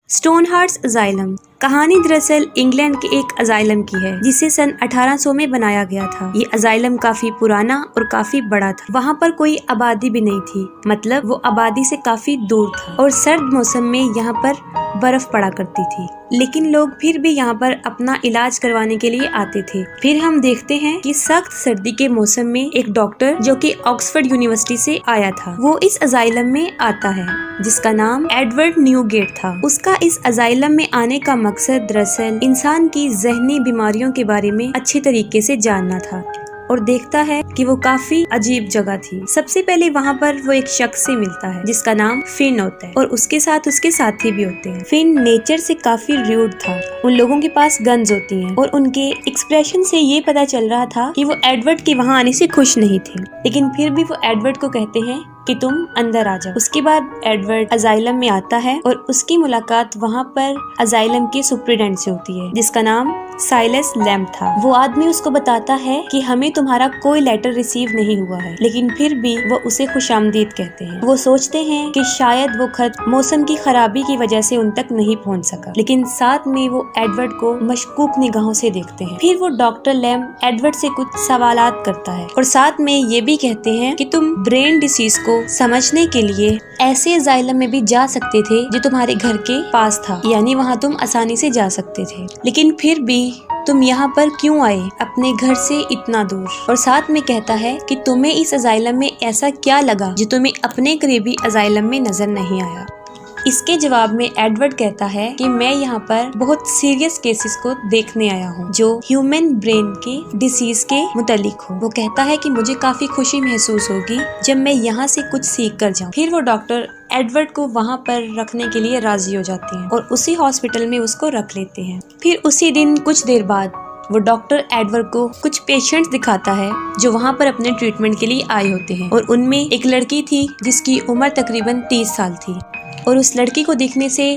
स्टोनहार्ट्स asylum कहानी दरअसल England के एक अजाइलम की है जिसे सन 1800 में बनाया गया था। ये अजाइलम काफी पुराना और काफी बड़ा था। वहाँ पर कोई आबादी भी नहीं थी, मतलब वो आबादी से काफी दूर था और सर्द मौसम में यहाँ पर बर्फ पड़ा करती थी, लेकिन लोग फिर भी यहाँ पर अपना इलाज करवाने के लिए आते थे। फिर हम देखते हैं कि सख्त सर्दी के मौसम में एक डॉक्टर जो कि ऑक्सफोर्ड यूनिवर्सिटी से आया था, वो इस अजाइलम में आता है जिसका नाम एडवर्ड न्यूगेट था। उसका इस अजाइलम में आने का मकसद दरअसल इंसान की ज़हनी बीमारियों के बारे में अच्छी तरीके से जानना था और देखता है कि वो काफी अजीब जगह थी। सबसे पहले वहाँ पर वो एक शख्स से मिलता है जिसका नाम फिन होता है और उसके साथ उसके साथी भी होते हैं। फिन नेचर से काफी रूड था। उन लोगों के पास गन्स होती हैं और उनके एक्सप्रेशन से ये पता चल रहा था कि वो एडवर्ड के वहाँ आने से खुश नहीं थे, लेकिन फिर भी वो एडवर्ड को कहते हैं कि तुम अंदर आ जाओ। उसके बाद एडवर्ड अजाइलम में आता है और उसकी मुलाकात वहाँ पर अजाइलम के सुप्रिटेंडेंट से होती है जिसका नाम साइलस लैम्प था। वो आदमी उसको बताता है कि हमें तुम्हारा कोई लेटर रिसीव नहीं हुआ है, लेकिन फिर भी वो उसे खुशामदीद कहते हैं। वो सोचते हैं कि शायद वो खत मौसम की खराबी की वजह से उन तक नहीं पहुंच सका, लेकिन साथ में वो एडवर्ड को मशकूक निगाहों से देखते हैं। फिर वो डॉक्टर लैम्प एडवर्ड से कुछ सवालात करता है और साथ में ये भी कहते हैं कि तुम ब्रेन डिसीज को समझने के लिए ऐसे अजाइलम में भी जा सकते थे जो तुम्हारे घर के पास था, यानी वहाँ तुम आसानी से जा सकते थे, लेकिन फिर भी तुम यहाँ पर क्यों आए अपने घर से इतना दूर। और साथ में कहता है कि तुम्हें इस अजाइलम में ऐसा क्या लगा जो तुम्हें अपने करीबी अजाइलम में नजर नहीं आया। इसके जवाब में एडवर्ड कहता है कि मैं यहाँ पर बहुत सीरियस केसेस को देखने आया हूँ जो ह्यूमन ब्रेन के डिसीज के मुतालिक हो। वो कहता है कि मुझे काफी खुशी महसूस होगी जब मैं यहाँ से कुछ सीख कर जाऊँ। फिर वो डॉक्टर एडवर्ड को वहाँ पर रखने के लिए राजी हो जाते हैं और उसी हॉस्पिटल में उसको रख लेते हैं। फिर उसी दिन कुछ देर बाद वो डॉक्टर एडवर्ड को कुछ पेशेंट्स दिखाता है जो वहाँ पर अपने ट्रीटमेंट के लिए आए होते हैं और उनमें एक लड़की थी जिसकी उम्र तकरीबन 30 साल थी और उस लड़की को देखने से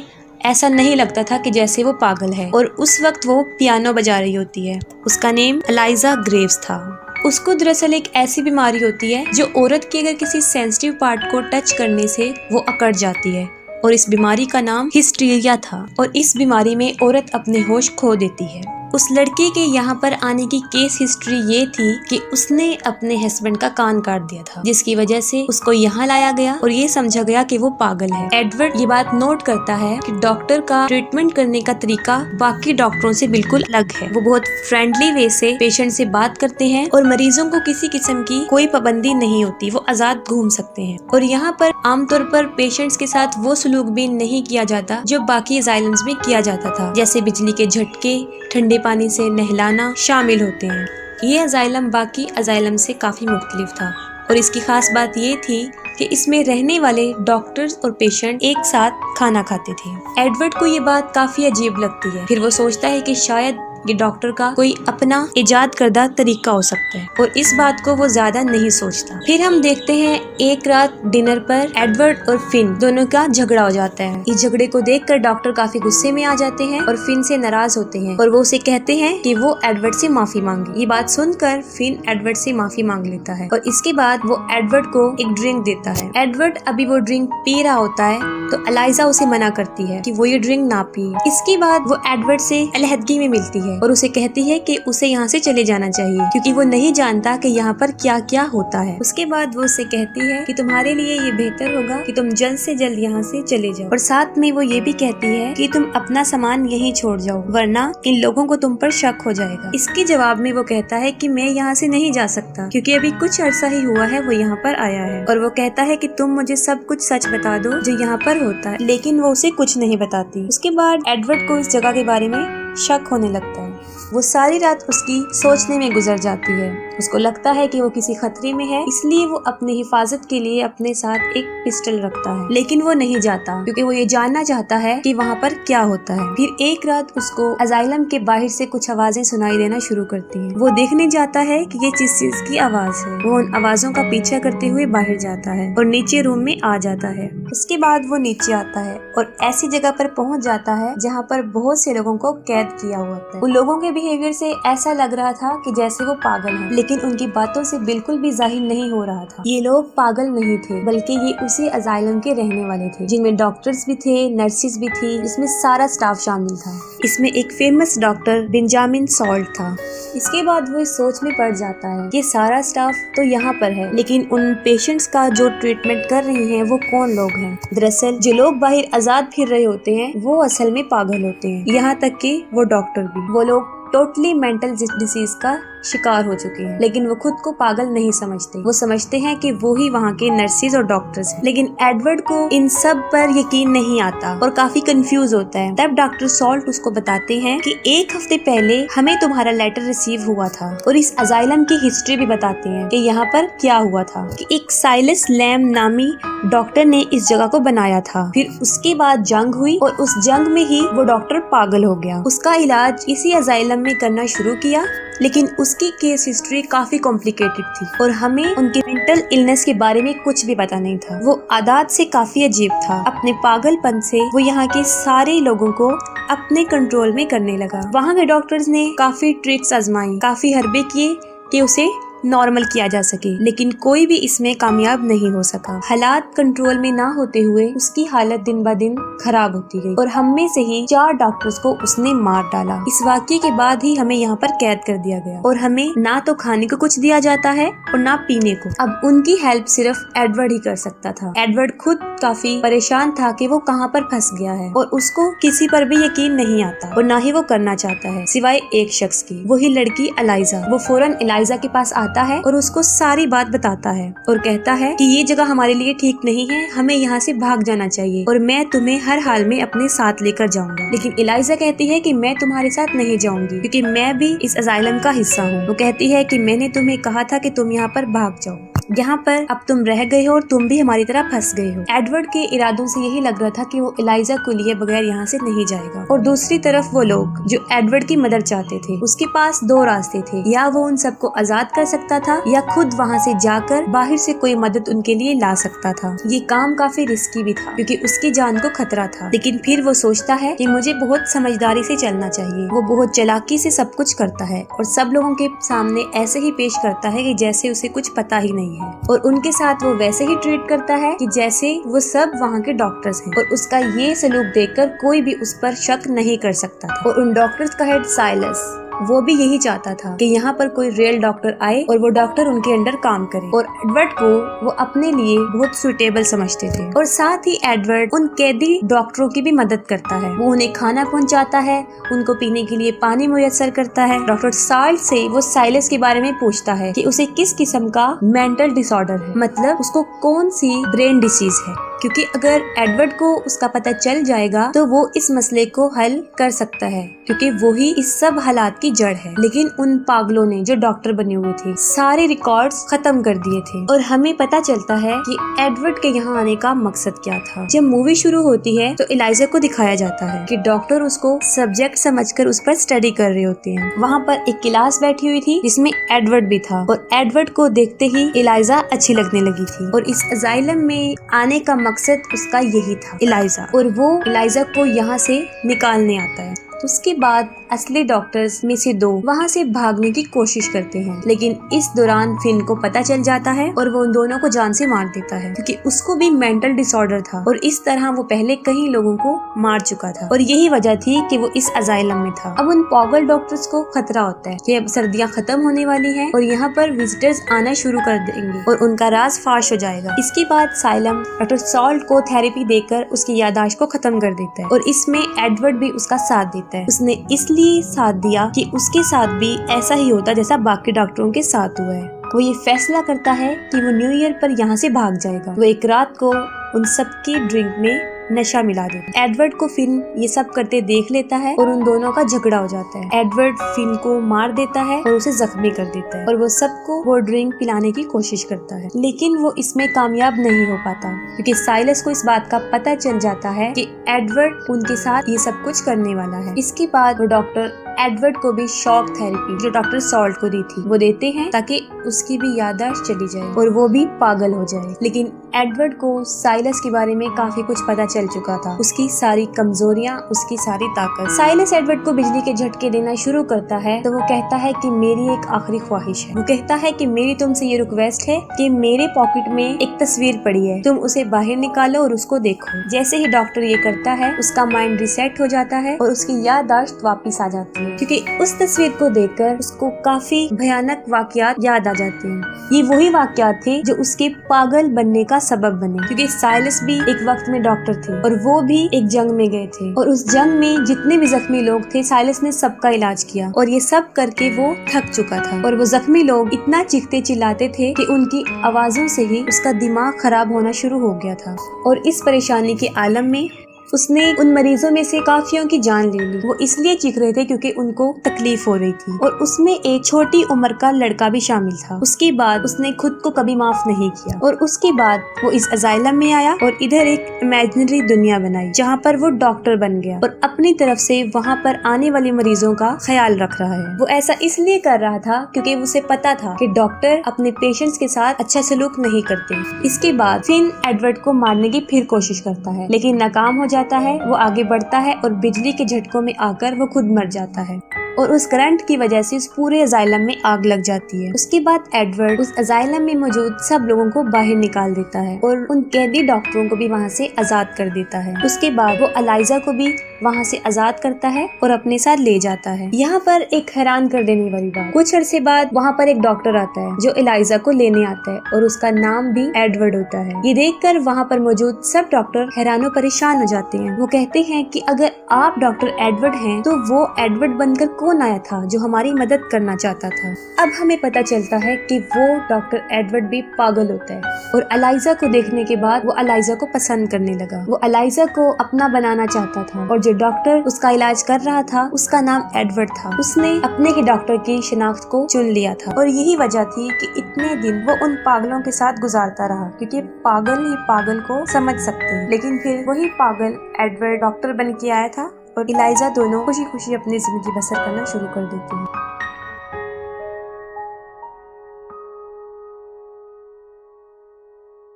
ऐसा नहीं लगता था कि जैसे वो पागल है और उस वक्त वो पियानो बजा रही होती है। उसका नेम एलाइजा ग्रेव्स था। उसको दरअसल एक ऐसी बीमारी होती है जो औरत के अगर किसी सेंसिटिव पार्ट को टच करने से वो अकड़ जाती है और इस बीमारी का नाम हिस्टीरिया था और इस बीमारी में औरत अपने होश खो देती है। उस लड़के के यहाँ पर आने की केस हिस्ट्री ये थी कि उसने अपने हस्बैंड का कान काट दिया था, जिसकी वजह से उसको यहाँ लाया गया और ये समझा गया कि वो पागल है। एडवर्ड ये बात नोट करता है कि डॉक्टर का ट्रीटमेंट करने का तरीका बाकी डॉक्टरों से बिल्कुल अलग है। वो बहुत फ्रेंडली वे से पेशेंट से बात करते हैं और मरीजों को किसी किस्म की कोई पाबंदी नहीं होती, वो आजाद घूम सकते हैं। और यहाँ पर आमतौर पर पेशेंट्स के साथ वो सलूक भी नहीं किया जाता जो बाकी अजाइलम्स में किया जाता था, जैसे बिजली के झटके, ठंडे पानी से नहलाना शामिल होते हैं। ये अजाइलम बाकी अजाइलम से काफी मुख्तलिफ था और इसकी खास बात ये थी कि इसमें रहने वाले डॉक्टर्स और पेशेंट एक साथ खाना खाते थे। एडवर्ड को ये बात काफी अजीब लगती है। फिर वो सोचता है कि शायद ये डॉक्टर का कोई अपना इजाद करदा तरीका हो सकता है और इस बात को वो ज्यादा नहीं सोचता। फिर हम देखते हैं एक रात डिनर पर एडवर्ड और फिन दोनों का झगड़ा हो जाता है। इस झगड़े को देखकर डॉक्टर काफी गुस्से में आ जाते हैं और फिन से नाराज होते हैं और वो उसे कहते हैं कि वो एडवर्ड से माफी मांगे। ये बात सुनकर फिन एडवर्ड से माफी मांग लेता है और इसके बाद वो एडवर्ड को एक ड्रिंक देता है। एडवर्ड अभी वो ड्रिंक पी रहा होता है तो एलाइजा उसे मना करती है कि वो ये ड्रिंक ना पिए। इसके बाद वो एडवर्ड से अलहदगी में मिलती है और उसे कहती है कि उसे यहाँ से चले जाना चाहिए क्योंकि वो नहीं जानता कि यहाँ पर क्या क्या होता है। उसके बाद वो उसे कहती है कि तुम्हारे लिए ये बेहतर होगा कि तुम जल्द से जल्द यहाँ से चले जाओ और साथ में वो ये भी कहती है कि तुम अपना सामान यहीं छोड़ जाओ वरना इन लोगों को तुम पर शक हो जाएगा। इसके जवाब में वो कहता है कि मैं यहाँ से नहीं जा सकता क्योंकि अभी कुछ अरसा ही हुआ है वो यहाँ पर आया है और वो कहता है कि तुम मुझे सब कुछ सच बता दो जो यहाँ पर होता है, लेकिन वो उसे कुछ नहीं बताती। उसके बाद एडवर्ड को इस जगह के बारे में शक होने लगता है। वो सारी रात उसकी सोचने में गुजर जाती है। उसको लगता है कि वो किसी खतरे में है, इसलिए वो अपने हिफाजत के लिए अपने साथ एक पिस्टल रखता है, लेकिन वो नहीं जाता क्योंकि वो ये जानना चाहता है कि वहाँ पर क्या होता है। फिर एक रात उसको अजाइलम के बाहर से कुछ आवाजें सुनाई देना शुरू करती हैं। वो देखने जाता है कि ये किस चीज की आवाज है। वो उन आवाजों का पीछा करते हुए बाहर जाता है और नीचे रूम में आ जाता है। उसके बाद वो नीचे आता है और ऐसी जगह पर पहुँच जाता है जहाँ पर बहुत से लोगों को कैद किया हुआ था। उन लोगों के बिहेवियर से ऐसा लग रहा था कि जैसे वो पागल है, लेकिन उनकी बातों से बिल्कुल भी जाहिर नहीं हो रहा था ये लोग पागल नहीं थे, बल्कि ये उसी अजाइलम के रहने वाले थे, जिनमें डॉक्टर्स भी थे, नर्सिस भी थी, जिसमें सारा स्टाफ शामिल था। इसमें एक फेमस डॉक्टर बेंजामिन सॉल्ट था। इसके बाद वो इस सोच में पड़ जाता है कि सारा स्टाफ तो यहाँ पर है, लेकिन उन पेशेंट्स का जो ट्रीटमेंट कर रहे हैं वो कौन लोग हैं। दरअसल जो लोग बाहर आजाद फिर रहे होते हैं वो असल में पागल होते हैं, यहाँ तक कि वो डॉक्टर भी। वो लोग टोटली मेंटल डिसीज का शिकार हो चुके हैं, लेकिन वो खुद को पागल नहीं समझते। वो समझते हैं कि वो ही वहाँ के नर्सिस और डॉक्टर्स हैं। लेकिन एडवर्ड को इन सब पर यकीन नहीं आता और काफी कंफ्यूज होता है। तब डॉक्टर सॉल्ट उसको बताते हैं कि एक हफ्ते पहले हमें तुम्हारा लेटर रिसीव हुआ था, और इस अजाइलम की हिस्ट्री भी बताते हैं कि यहाँ पर क्या हुआ था। कि एक साइलस लैम नामी डॉक्टर ने इस जगह को बनाया था। फिर उसके बाद जंग हुई और उस जंग में ही वो डॉक्टर पागल हो गया। उसका इलाज इसी अजाइलम में करना शुरू किया, लेकिन उसकी केस हिस्ट्री काफी कॉम्प्लिकेटेड थी और हमें उनके मेंटल इलनेस के बारे में कुछ भी पता नहीं था। वो आदत से काफी अजीब था। अपने पागलपन से वो यहाँ के सारे लोगों को अपने कंट्रोल में करने लगा। वहाँ के डॉक्टर्स ने काफी ट्रिक्स आजमाई, काफी हरबे किए कि उसे नॉर्मल किया जा सके, लेकिन कोई भी इसमें कामयाब नहीं हो सका। हालात कंट्रोल में ना होते हुए उसकी हालत दिन ब दिन खराब होती गई और हम में से ही 4 डॉक्टर्स को उसने मार डाला। इस वाक़ये के बाद ही हमें यहाँ पर कैद कर दिया गया और हमें ना तो खाने को कुछ दिया जाता है और ना पीने को। अब उनकी हेल्प सिर्फ एडवर्ड ही कर सकता था। एडवर्ड खुद काफी परेशान था कि वो कहाँ पर फंस गया है और उसको किसी पर भी यकीन नहीं आता और ना ही वो करना चाहता है, सिवाय एक शख्स की, वही लड़की एलाइजा। वो फौरन एलाइजा के पास आता है और उसको सारी बात बताता है और कहता है कि ये जगह हमारे लिए ठीक नहीं है, हमें यहाँ से भाग जाना चाहिए और मैं तुम्हें हर हाल में अपने साथ लेकर जाऊंगा। लेकिन एलाइजा कहती है कि मैं तुम्हारे साथ नहीं जाऊंगी क्योंकि मैं भी इस अजाइलम का हिस्सा हूँ। वो कहती है कि मैंने तुम्हें कहा था कि तुम यहाँ पर भाग जाओ, यहाँ पर अब तुम रह गए हो और तुम भी हमारी तरह फंस गए हो। एडवर्ड के इरादों से यही लग रहा था कि वो एलाइजा को लिए बगैर यहाँ से नहीं जाएगा। और दूसरी तरफ वो लोग जो एडवर्ड की मदद चाहते थे, उसके पास 2 रास्ते थे, या वो उन सबको आजाद कर सकता था या खुद वहाँ से जाकर बाहर से कोई मदद उनके लिए ला सकता था। ये काम काफी रिस्की भी था क्योंकि उसकी जान को खतरा था, लेकिन फिर वो सोचता है कि मुझे बहुत समझदारी से चलना चाहिए। वो बहुत चालाकी से सब कुछ करता है और सब लोगों के सामने ऐसे ही पेश करता है कि जैसे उसे कुछ पता ही नहीं है, और उनके साथ वो वैसे ही ट्रीट करता है कि जैसे वो सब वहाँ के डॉक्टर्स हैं। और उसका ये सलूक देखकर कोई भी उस पर शक नहीं कर सकता था। और उन डॉक्टर्स का हेड साइलस, वो भी यही चाहता था कि यहाँ पर कोई रियल डॉक्टर आए और वो डॉक्टर उनके अंडर काम करे, और एडवर्ड को वो अपने लिए बहुत सुटेबल समझते थे। और साथ ही एडवर्ड उन कैदी डॉक्टरों की भी मदद करता है। वो उन्हें खाना पहुँचाता है, उनको पीने के लिए पानी मुयस्सर करता है। डॉक्टर सॉल्ट से वो साइलस के बारे में पूछता है कि उसे किस किस्म का मेंटल डिसऑर्डर है, मतलब उसको कौन सी ब्रेन डिसीज है, क्योंकि अगर एडवर्ड को उसका पता चल जाएगा तो वो इस मसले को हल कर सकता है, क्योंकि वो ही इस सब हालात की जड़ है। लेकिन उन पागलों ने जो डॉक्टर बने हुए थे सारे रिकॉर्ड्स खत्म कर दिए थे, और हमें पता चलता है कि एडवर्ड के यहाँ आने का मकसद क्या था। जब मूवी शुरू होती है तो एलाइजा को दिखाया जाता है कि डॉक्टर उसको सब्जेक्ट समझकर उस पर स्टडी कर रहे होते हैं। वहाँ पर एक क्लास बैठी हुई थी जिसमें एडवर्ड भी था, और एडवर्ड को देखते ही एलाइजा अच्छी लगने लगी थी, और इस अजाइलम में आने का मकसद उसका यही था, एलाइजा, और वो एलाइजा को यहाँ से निकालने आता है। उसके बाद असली डॉक्टर्स में से 2 वहाँ से भागने की कोशिश करते हैं, लेकिन इस दौरान फिन को पता चल जाता है और वो उन दोनों को जान से मार देता है, क्योंकि उसको भी मेंटल डिसऑर्डर था और इस तरह वो पहले कई लोगों को मार चुका था, और यही वजह थी कि वो इस अजाइलम में था। अब उन पागल डॉक्टर्स को खतरा होता है कि अब सर्दियाँ खत्म होने वाली हैं और यहाँ पर विजिटर्स आना शुरू कर देंगे और उनका राज फाश हो जाएगा। इसके बाद साइलम डॉक्टर सॉल्ट को थेरेपी देकर उसकी याददाश्त को खत्म कर देता है, और इसमें एडवर्ड भी उसका साथ देता है। उसने इसलिए साथ दिया कि उसके साथ भी ऐसा ही होता जैसा बाकी डॉक्टरों के साथ हुआ है। वो ये फैसला करता है कि वो न्यू ईयर पर यहाँ से भाग जाएगा। वो एक रात को उन सबकी ड्रिंक में नशा मिला देता है। एडवर्ड को फिन ये सब करते देख लेता है और उन दोनों का झगड़ा हो जाता है। एडवर्ड फिन को मार देता है और उसे जख्मी कर देता है, और वो सबको वो ड्रिंक पिलाने की कोशिश करता है, लेकिन वो इसमें कामयाब नहीं हो पाता, क्योंकि साइलस को इस बात का पता चल जाता है कि एडवर्ड उनके साथ ये सब कुछ करने वाला है। इसके बाद वो डॉक्टर एडवर्ड को भी शॉक थेरेपी जो डॉक्टर सॉल्ट को दी थी वो देते हैं ताकि उसकी भी याददाश्त चली जाए और वो भी पागल हो जाए। लेकिन एडवर्ड को साइलस के बारे में काफी कुछ पता चल चुका था, उसकी सारी कमजोरियां, उसकी सारी ताकत। साइलस एडवर्ड को बिजली के झटके देना शुरू करता है तो वो कहता है कि मेरी एक आखिरी ख्वाहिश है। वो कहता है कि मेरी तुमसे ये रिक्वेस्ट है कि मेरे पॉकेट में एक तस्वीर पड़ी है, तुम उसे बाहर निकालो और उसको देखो। जैसे ही डॉक्टर ये करता है उसका माइंड रिसेट हो जाता है और उसकी याददाश्त वापस आ जाती है, क्योंकि उस तस्वीर को देखकर उसको काफी भयानक वाकयात याद आ जाते हैं। ये वही वाकयात थे जो उसके पागल बनने का सबब बने, क्योंकि साइलस भी एक वक्त में डॉक्टर थे और वो भी एक जंग में गए थे और उस जंग में जितने भी जख्मी लोग थे साइलस ने सबका इलाज किया और ये सब करके वो थक चुका था। और वो जख्मी लोग इतना चीखते चिल्लाते थे कि उनकी आवाजों से ही उसका दिमाग खराब होना शुरू हो गया था। और इस परेशानी के आलम में उसने उन मरीजों में से काफियों की जान ले ली। वो इसलिए चीख रहे थे क्योंकि उनको तकलीफ हो रही थी और उसमें एक छोटी उम्र का लड़का भी शामिल था। उसके बाद उसने खुद को कभी माफ नहीं किया और उसके बाद वो इस अजाइलम में आया और इधर एक इमेजिनरी दुनिया बनाई जहाँ पर वो डॉक्टर बन गया और अपनी तरफ से वहाँ पर आने वाले मरीजों का ख्याल रख रहा है। वो ऐसा इसलिए कर रहा था क्योंकि उसे पता था कि डॉक्टर अपने पेशेंट्स के साथ अच्छा सलूक नहीं करते। इसके बाद फिन एडवर्ड को मारने की फिर कोशिश करता है लेकिन नाकाम हो जाता है। वो आगे बढ़ता है और बिजली के झटकों में आकर वो खुद मर जाता है और उस करंट की वजह से उस पूरे अजाइलम में आग लग जाती है। उसके बाद एडवर्ड उस अजाइलम में मौजूद सब लोगों को बाहर निकाल देता है और उन कैदी डॉक्टरों को भी वहाँ से आजाद कर देता है। उसके बाद वो एलाइजा को भी वहाँ से आजाद करता है और अपने साथ ले जाता है। यहाँ पर एक हैरान कर देने वाली बात, कुछ अरसे बाद वहाँ पर एक डॉक्टर आता है जो एलाइजा को लेने आता है और उसका नाम भी एडवर्ड होता है। ये देखकर वहाँ पर मौजूद सब डॉक्टर हैरानो परेशान हो जाते हैं। वो कहते हैं कि अगर आप डॉक्टर एडवर्ड हैं तो वो एडवर्ड बनकर कौन आया था जो हमारी मदद करना चाहता था। अब हमें पता चलता है कि वो डॉक्टर एडवर्ड भी पागल होता है और एलाइजा को देखने के बाद वो एलाइजा को पसंद करने लगा। वो एलाइजा को अपना बनाना चाहता था और जो डॉक्टर उसका इलाज कर रहा था उसका नाम एडवर्ड था। उसने अपने ही डॉक्टर की शिनाख्त को चुन लिया था और यही वजह थी कि इतने दिन वो उन पागलों के साथ गुजारता रहा, क्योंकि पागल ही पागल को समझ सकते हैं। लेकिन फिर वही पागल एडवर्ड डॉक्टर बन के आया था और एलाइजा दोनों खुशी खुशी अपनी जिंदगी बसर करना शुरू कर देती है।